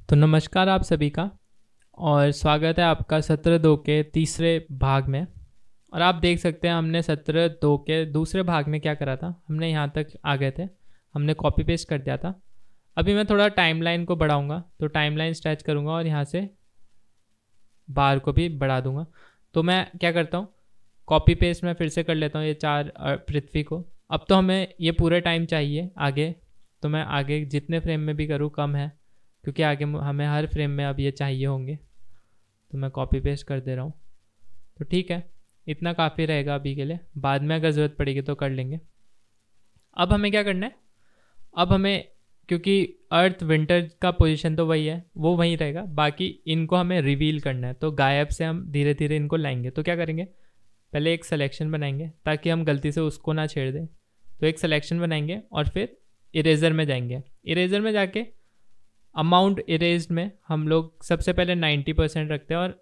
तो नमस्कार आप सभी का और स्वागत है आपका सत्र 2 के तीसरे भाग में। और आप देख सकते हैं हमने सत्र 2 के दूसरे भाग में क्या करा था। हमने यहाँ तक आ गए थे, हमने कॉपी पेस्ट कर दिया था। अभी मैं थोड़ा टाइमलाइन को बढ़ाऊंगा, तो टाइमलाइन स्ट्रेच करूंगा और यहाँ से बार को भी बढ़ा दूंगा। तो मैं क्या करता हूँ, कॉपी पेस्ट मैं फिर से कर लेता हूँ ये 4 पृथ्वी को। अब तो हमें ये पूरे टाइम चाहिए आगे, तो मैं आगे जितने फ्रेम में भी करूँ कम है, क्योंकि आगे हमें हर फ्रेम में अब ये चाहिए होंगे। तो मैं कॉपी पेस्ट कर दे रहा हूँ। तो ठीक है, इतना काफ़ी रहेगा अभी के लिए, बाद में अगर ज़रूरत पड़ेगी तो कर लेंगे। अब हमें क्या करना है, अब हमें, क्योंकि अर्थ विंटर का पोजीशन तो वही है, वो वहीं रहेगा, बाकी इनको हमें रिवील करना है। तो गायब से हम धीरे धीरे इनको लाएंगे। तो क्या करेंगे, पहले एक सिलेक्शन बनाएंगे ताकि हम गलती से उसको ना छेड़ दें। तो एक सिलेक्शन बनाएंगे और फिर इरेजर में जाएंगे। इरेजर में जाके अमाउंट इरेज्ड में हम लोग सबसे पहले 90% रखते हैं और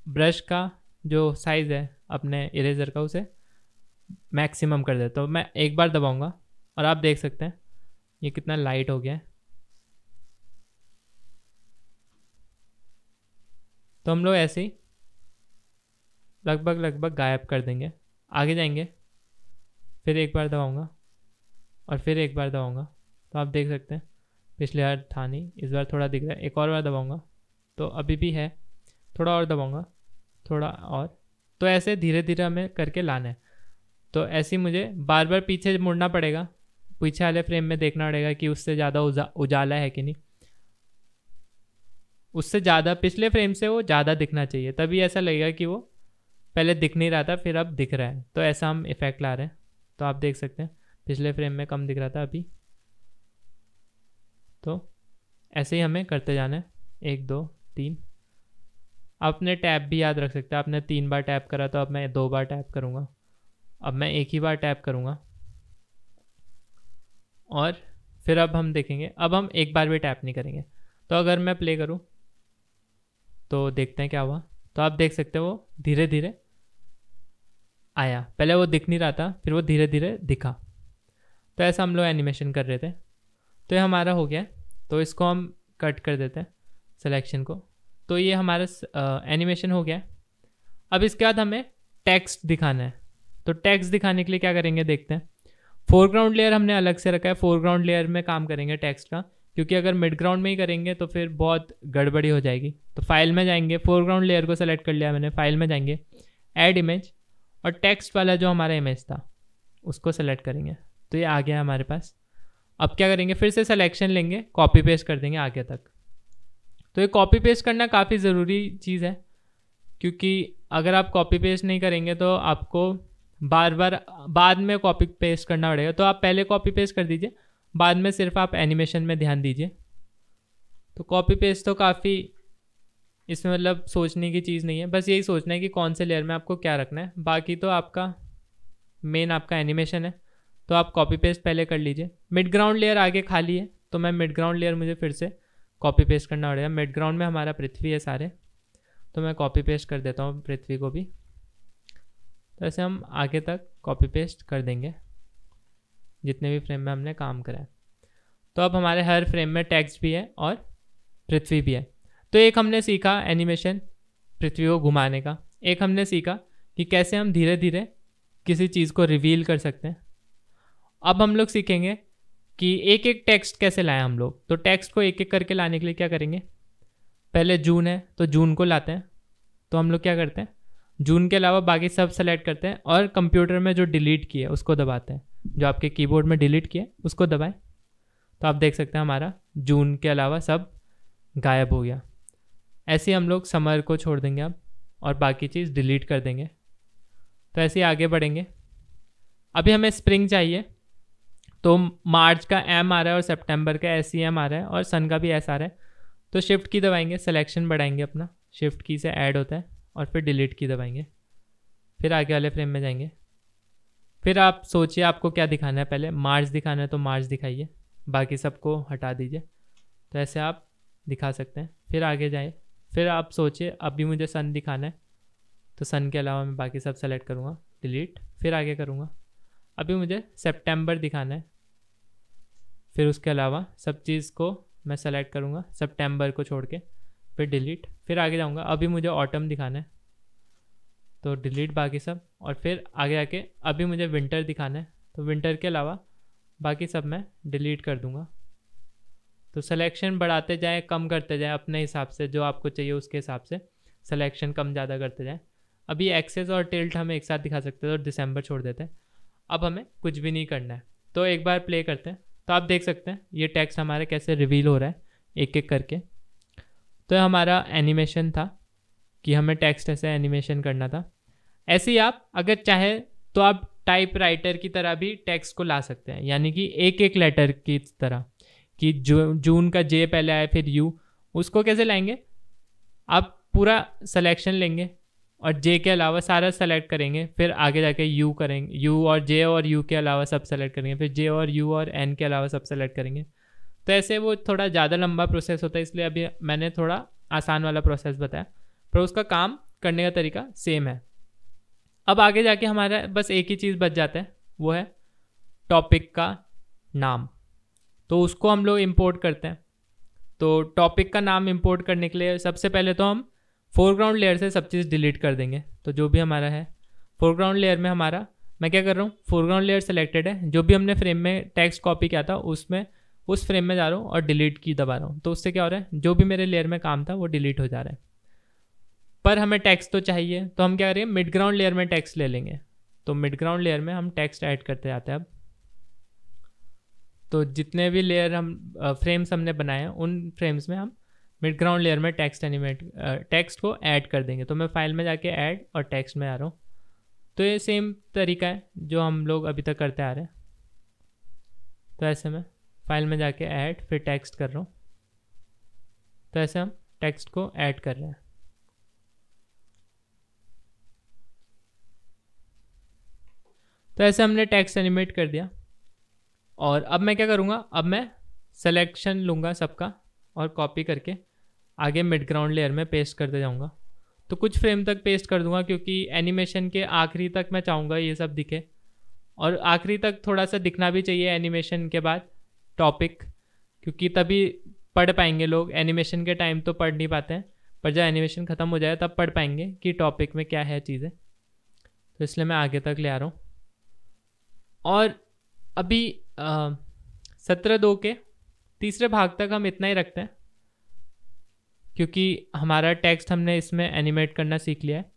ब्रश का जो साइज़ है अपने इरेजर का उसे मैक्सिमम कर देते। तो मैं एक बार दबाऊंगा और आप देख सकते हैं ये कितना लाइट हो गया है। तो हम लोग ऐसे ही लगभग गायब कर देंगे। आगे जाएंगे, फिर एक बार दबाऊंगा और फिर एक बार दबाऊंगा। तो आप देख सकते हैं पिछले बार था नहीं, इस बार थोड़ा दिख रहा है। एक और बार दबाऊंगा तो अभी भी है, थोड़ा और दबाऊंगा, थोड़ा और। तो ऐसे धीरे धीरे हमें करके लाना है। तो ऐसे ही मुझे बार बार पीछे मुड़ना पड़ेगा, पीछे वाले फ्रेम में देखना पड़ेगा कि उससे ज़्यादा उजाला है कि नहीं। उससे ज़्यादा पिछले फ्रेम से वो ज़्यादा दिखना चाहिए, तभी ऐसा लगेगा कि वो पहले दिख नहीं रहा था फिर अब दिख रहा है। तो ऐसा हम इफेक्ट ला रहे हैं। तो आप देख सकते हैं पिछले फ्रेम में कम दिख रहा था अभी। तो ऐसे ही हमें करते जाना है, 1 2 3। आपने टैप भी याद रख सकते हैं। आपने 3 बार टैप करा तो अब मैं 2 बार टैप करूँगा। अब मैं एक ही बार टैप करूँगा और फिर अब हम देखेंगे, अब हम एक बार भी टैप नहीं करेंगे। तो अगर मैं प्ले करूँ तो देखते हैं क्या हुआ। तो आप देख सकते हैं वो धीरे धीरे आया, पहले वो दिख नहीं रहा था फिर वो धीरे धीरे दिखा। तो ऐसा हम लोग एनिमेशन कर रहे थे। तो ये हमारा हो गया। तो इसको हम कट कर देते हैं सिलेक्शन को। तो ये हमारा एनिमेशन हो गया। अब इसके बाद हमें टेक्स्ट दिखाना है। तो टेक्स्ट दिखाने के लिए क्या करेंगे देखते हैं। फोरग्राउंड लेयर हमने अलग से रखा है, फोरग्राउंड लेयर में काम करेंगे टेक्स्ट का, क्योंकि अगर मिड ग्राउंड में ही करेंगे तो फिर बहुत गड़बड़ी हो जाएगी। तो फाइल में जाएंगे, फोरग्राउंड लेयर को सेलेक्ट कर लिया मैंने, फाइल में जाएंगे, ऐड इमेज, और टेक्स्ट वाला जो हमारा इमेज था उसको सेलेक्ट करेंगे। तो ये आ गया हमारे पास। अब क्या करेंगे, फिर से सिलेक्शन लेंगे, कॉपी पेस्ट कर देंगे आगे तक। तो ये कॉपी पेस्ट करना काफ़ी ज़रूरी चीज़ है, क्योंकि अगर आप कॉपी पेस्ट नहीं करेंगे तो आपको बार बार बाद में कॉपी पेस्ट करना पड़ेगा। तो आप पहले कॉपी पेस्ट कर दीजिए, बाद में सिर्फ आप एनिमेशन में ध्यान दीजिए। तो कॉपी पेस्ट तो काफ़ी इसमें मतलब सोचने की चीज़ नहीं है, बस यही सोचना है कि कौन से लेयर में आपको क्या रखना है। बाकी तो आपका मेन आपका एनिमेशन है, तो आप कॉपी पेस्ट पहले कर लीजिए। मिड ग्राउंड लेयर आगे खाली है, तो मैं मिड ग्राउंड लेयर मुझे फिर से कॉपी पेस्ट करना पड़ेगा। मिड ग्राउंड में हमारा पृथ्वी है सारे, तो मैं कॉपी पेस्ट कर देता हूँ पृथ्वी को भी। तो ऐसे हम आगे तक कॉपी पेस्ट कर देंगे जितने भी फ्रेम में हमने काम करा है। तो अब हमारे हर फ्रेम में टेक्स्ट भी है और पृथ्वी भी है। तो एक हमने सीखा एनिमेशन पृथ्वी को घुमाने का, एक हमने सीखा कि कैसे हम धीरे धीरे किसी चीज़ को रिवील कर सकते हैं। अब हम लोग सीखेंगे कि एक एक टेक्स्ट कैसे लाएं हम लोग। तो टेक्स्ट को एक एक करके लाने के लिए क्या करेंगे, पहले जून है तो जून को लाते हैं। तो हम लोग क्या करते हैं, जून के अलावा बाकी सब सेलेक्ट करते हैं और कंप्यूटर में जो डिलीट किया है उसको दबाते हैं, जो आपके कीबोर्ड में डिलीट किया है उसको दबाएं। तो आप देख सकते हैं हमारा जून के अलावा सब गायब हो गया। ऐसे ही हम लोग समर को छोड़ देंगे अब और बाकी चीज़ डिलीट कर देंगे। तो ऐसे ही आगे बढ़ेंगे। अभी हमें स्प्रिंग चाहिए, तो मार्च का एम आ रहा है और सितंबर का एस आ रहा है और सन का भी एस आ रहा है। तो शिफ्ट की दबाएंगे, सिलेक्शन बढ़ाएंगे अपना, शिफ्ट की से ऐड होता है, और फिर डिलीट की दबाएंगे, फिर आगे वाले फ्रेम में जाएंगे। फिर आप सोचिए आपको क्या दिखाना है, पहले मार्च दिखाना है तो मार्च दिखाइए, बाकी सबको हटा दीजिए। तो ऐसे आप दिखा सकते हैं। फिर आगे जाए, फिर आप सोचिए अभी मुझे सन दिखाना है, तो सन के अलावा मैं बाकी सब सेलेक्ट करूँगा, डिलीट, फिर आगे करूँगा। अभी मुझे सितंबर दिखाना है, फिर उसके अलावा सब चीज़ को मैं सेलेक्ट करूँगा सितंबर को छोड़ के, फिर डिलीट, फिर आगे जाऊँगा। अभी मुझे ऑटम दिखाना है तो डिलीट बाकी सब, और फिर आगे आके अभी मुझे विंटर दिखाना है तो विंटर के अलावा बाकी सब मैं डिलीट कर दूँगा। तो सिलेक्शन बढ़ाते जाएँ, कम करते जाएँ अपने हिसाब से, जो आपको चाहिए उसके हिसाब से सिलेक्शन कम ज़्यादा करते जाएँ। अभी एक्सेस और टिल्ट हम एक साथ दिखा सकते हैं और दिसंबर छोड़ देते हैं। अब हमें कुछ भी नहीं करना है, तो एक बार प्ले करते हैं तो आप देख सकते हैं ये टेक्स्ट हमारे कैसे रिवील हो रहा है एक एक करके। तो हमारा एनिमेशन था कि हमें टेक्स्ट ऐसे एनिमेशन करना था। ऐसे ही आप अगर चाहे तो आप टाइप राइटर की तरह भी टेक्स्ट को ला सकते हैं, यानी कि एक एक लेटर की तरह कि जून का जे पहले आए फिर यू, उसको कैसे लाएंगे, आप पूरा सिलेक्शन लेंगे और जे के अलावा सारा सेलेक्ट करेंगे, फिर आगे जाके यू करेंगे, यू और जे और यू के अलावा सब सेलेक्ट करेंगे, फिर जे और यू और एन के अलावा सब सेलेक्ट करेंगे। तो ऐसे वो थोड़ा ज़्यादा लंबा प्रोसेस होता है, इसलिए अभी मैंने थोड़ा आसान वाला प्रोसेस बताया, पर उसका काम करने का तरीका सेम है। अब आगे जाके हमारा बस एक ही चीज़ बच जाता है, वो है टॉपिक का नाम। तो उसको हम लोग इंपोर्ट करते हैं। तो टॉपिक का नाम इंपोर्ट करने के लिए सबसे पहले तो हम फोरग्राउंड लेयर से सब चीज़ डिलीट कर देंगे। तो जो भी हमारा है फोरग्राउंड लेयर में हमारा, मैं क्या कर रहा हूँ, फोरग्राउंड लेयर सेलेक्टेड है, जो भी हमने फ्रेम में टेक्स्ट कॉपी किया था उसमें उस फ्रेम में जा रहा हूँ और डिलीट की दबा रहा हूँ। तो उससे क्या हो रहा है, जो भी मेरे लेयर में काम था वो डिलीट हो जा रहा है। पर हमें टेक्स्ट तो चाहिए, तो हम क्या करेंगे, मिड ग्राउंड लेयर में टेक्स्ट ले लेंगे। तो मिड ग्राउंड लेयर में हम टेक्स्ट ऐड करते जाते हैं। अब तो जितने भी लेयर हम फ्रेम्स हमने बनाए हैं उन फ्रेम्स में हम मिड ग्राउंड लेयर में टेक्स्ट को ऐड कर देंगे। तो मैं फाइल में जाके ऐड और टेक्स्ट में आ रहा हूँ। तो ये सेम तरीका है जो हम लोग अभी तक करते आ रहे हैं। तो ऐसे में फाइल में जाके ऐड फिर टेक्स्ट कर रहा हूँ। तो ऐसे हम टेक्स्ट को ऐड कर रहे हैं। तो ऐसे हमने टेक्स्ट एनिमेट कर दिया। और अब मैं क्या करूँगा, अब मैं सिलेक्शन लूँगा सबका और कॉपी करके आगे मिड ग्राउंड लेयर में पेस्ट करते जाऊँगा। तो कुछ फ्रेम तक पेस्ट कर दूँगा क्योंकि एनिमेशन के आखिरी तक मैं चाहूँगा ये सब दिखे, और आखिरी तक थोड़ा सा दिखना भी चाहिए एनिमेशन के बाद टॉपिक, क्योंकि तभी पढ़ पाएंगे लोग। एनिमेशन के टाइम तो पढ़ नहीं पाते हैं, पर जब एनिमेशन ख़त्म हो जाए तब पढ़ पाएंगे कि टॉपिक में क्या है चीज़ें। तो इसलिए मैं आगे तक ले आ रहा हूँ। और अभी 17.2 के तीसरे भाग तक हम इतना ही रखते हैं, क्योंकि हमारा टेक्स्ट हमने इसमें एनिमेट करना सीख लिया है।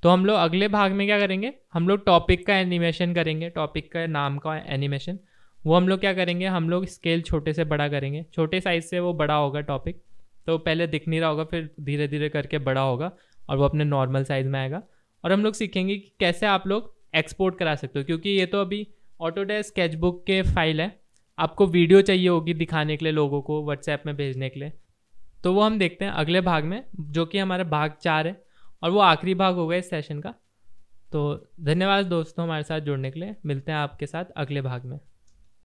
तो हम लोग अगले भाग में क्या करेंगे, हम लोग टॉपिक का एनिमेशन करेंगे, टॉपिक का नाम का एनिमेशन। वो हम लोग क्या करेंगे, हम लोग स्केल छोटे से बड़ा करेंगे, छोटे साइज़ से वो बड़ा होगा टॉपिक। तो पहले दिख नहीं रहा होगा, फिर धीरे धीरे करके बड़ा होगा और वो अपने नॉर्मल साइज़ में आएगा। और हम लोग सीखेंगे कि कैसे आप लोग एक्सपोर्ट करा सकते हो, क्योंकि ये तो अभी ऑटोडेस्क स्केचबुक के फाइल है, आपको वीडियो चाहिए होगी दिखाने के लिए लोगों को व्हाट्सएप में भेजने के लिए। तो वो हम देखते हैं अगले भाग में, जो कि हमारा भाग 4 है और वो आखिरी भाग होगा इस सेशन का। तो धन्यवाद दोस्तों हमारे साथ जुड़ने के लिए। मिलते हैं आपके साथ अगले भाग में।